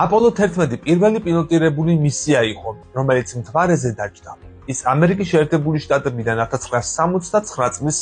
აპოლო 11 პირველი პილოტირებული მისია იყო, რომელიც მთვარეზე დაჯდა. ის ამერიკის შეერთებული შტატებიდან 1969 წლის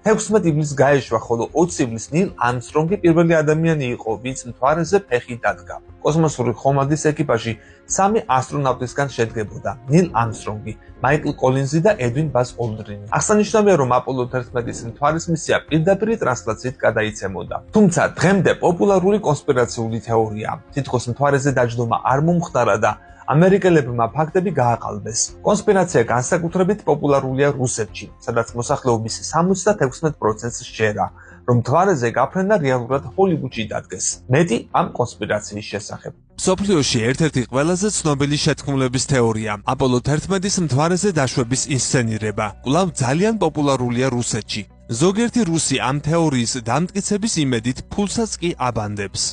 16 ივლისს გაეშვა, ხოლო 20 ივლისს ნილ ამსტრონგი პირველი ადამიანი იყო, ვინც მთვარეზე ფეხი დადგა. კოსმოსური ხომალდის ეკიპაჟი 3 ასტრონავტისგან შედგებოდა: ნილ ამსტრონგი, მაიკლ კოლინზი და ედვინ ბაზ ოლდრინი. აღსანიშნავია, რომ აპოლო 11-ის მთვარის მისია პირდაპირ ტრანსლაციით გადაიცემოდა. თუმცა დღემდე პოპულარული კონსპირაციული თეორია, თითქოს მთვარეზე დაჯდომა არ მომხდარა და ამერიკელებმა ფაქტები გააყალბეს. კონსპირაცია განსაკუთრებით პოპულარულია რუსეთში, სადაც მოსახლეობის 76%-ს შეერა, რომ მთვარეზე გაფრენა რეალურად ჰოლივუდში დადგეს. მეტი ამ კონსპირაციის შესახებ. მსოფლიოში ერთ-ერთი ყველაზე ცნობილი შეთქმულების თეორია, აპოლო 11-ის მთვარეზე დაშვების ინსცენირება, კვლავ ძალიან პოპულარულია რუსეთში. ზოგიერთი რუსი ამ თეორიის დამტკიცების იმედით ფულსაც კი აბანდებს.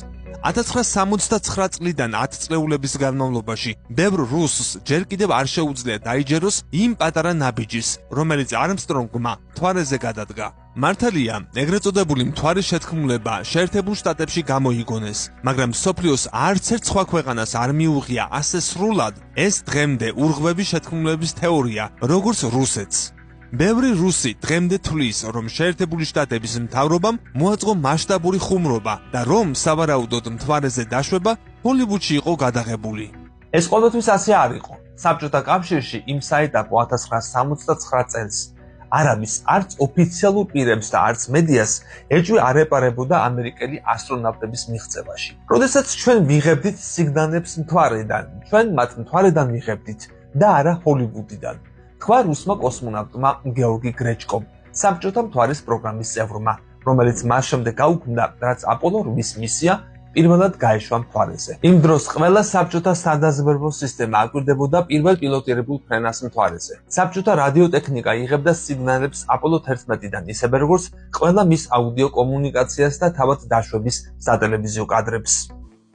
1969 წლიდან 10 წლეულების განმავლობაში ბევრ რუსს ჯერ კიდევ არ შეუძლია დაიჯეროს იმ პატარა ნაბიჯის, რომელიც არმსტრონგმა მთვარეზე გადადგა. მართალია, ეგრეთ წოდებული მთვარის შეთქმულება შეერთებულ შტატებში გამოიგონეს, მაგრამ მსოფლიოს არც ერთ სხვა ქვეყანას არ მიუღია ასე სრულად ეს დღემდე ურღვევი შეთქმულების თეორია, როგორც რუსეთს. ბევრი რუსი დღემდე თვლის, რომ შეერთებული შტატების მთავრობამ მოაწყო მასშტაბური ხუმრობა და რომ სავარაუდოდ მთვარეზე დაშვება ჰოლივუდში იყო გადაღებული. ეს ყოველთვის ასე არ იყო. საბჭოთა კავშირში იმ საეტაპო 1969 წელს არაბის არც ოფიციალურ პირებს და არც მედიას ეჭვი არ ეპარებოდა ამერიკელი ასტრონავტების მიღწევაში. როდესაც ჩვენ ვიღებდით სიგნალებს მთვარედან, ჩვენ მათ მთვარედან ვიღებდით და არა ჰოლივუდიდან. თქვა რუსმა კოსმონავტმა გეორგი გრეჩკომ, საბჭოთა მთვარის პროგრამის წევრმა, რომელიც მას შემდეგ გაუქმდა, რაც აპოლო 8-ის მისია პირველად გაეშვა მთვარეზე. იმ დროს ყველა საბჭოთა სადაზვერვო სისტემა აკვირდებოდა პირველ პილოტირებულ ფრენას მთვარეზე. საბჭოთა რადიოტექნიკა იღებდა სიგნალებს აპოლო 11-დან, ისევე როგორც ყველა მის აუდიო კომუნიკაციას და თავად დაშვების სატელევიზიო კადრებს.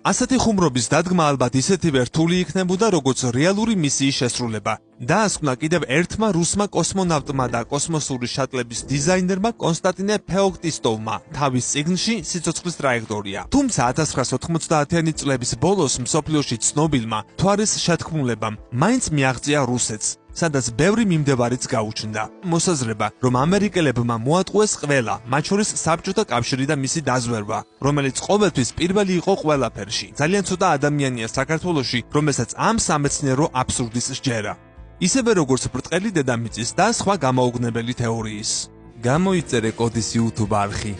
ასეთი ხუმრობის დადგმა ალბათ ისეთივე რთული იქნებოდა, როგორც რეალური მისიის შესრულება. დაასკვნა კიდევ ერთმა რუსმა კოსმონავტმა და კოსმოსური შატლების დიზაინერმა კონსტანტინე ფეოქტისტოვმა თავის წიგნში სიცოცხლის ტრაექტორია. თუმცა 1990-იანი წლების ბოლოს მსოფლიოში ცნობილმა მთვარის შეთქმულებამ მაინც მიაღწია რუსეთს, სადაც ბევრი მიმდევარიც გაუჩნდა. მოსაზრება, რომ ამერიკელებმა მოატყუეს ყველა, მათ შორის საბჭოთა კავშირი და მისი დაზვერვა, რომელიც ყოველთვის პირველი იყო ყველაფერში. ძალიან ცოტა ადამიანია საქართველოში, რომელსაც ამ სამეცნიერო აბსურდის სჯერა. ისევე როგორც ბრტყელი დედამიწის და სხვა გამოუგნებელი თეორიის. გამოიწერე კოდის YouTube არხი.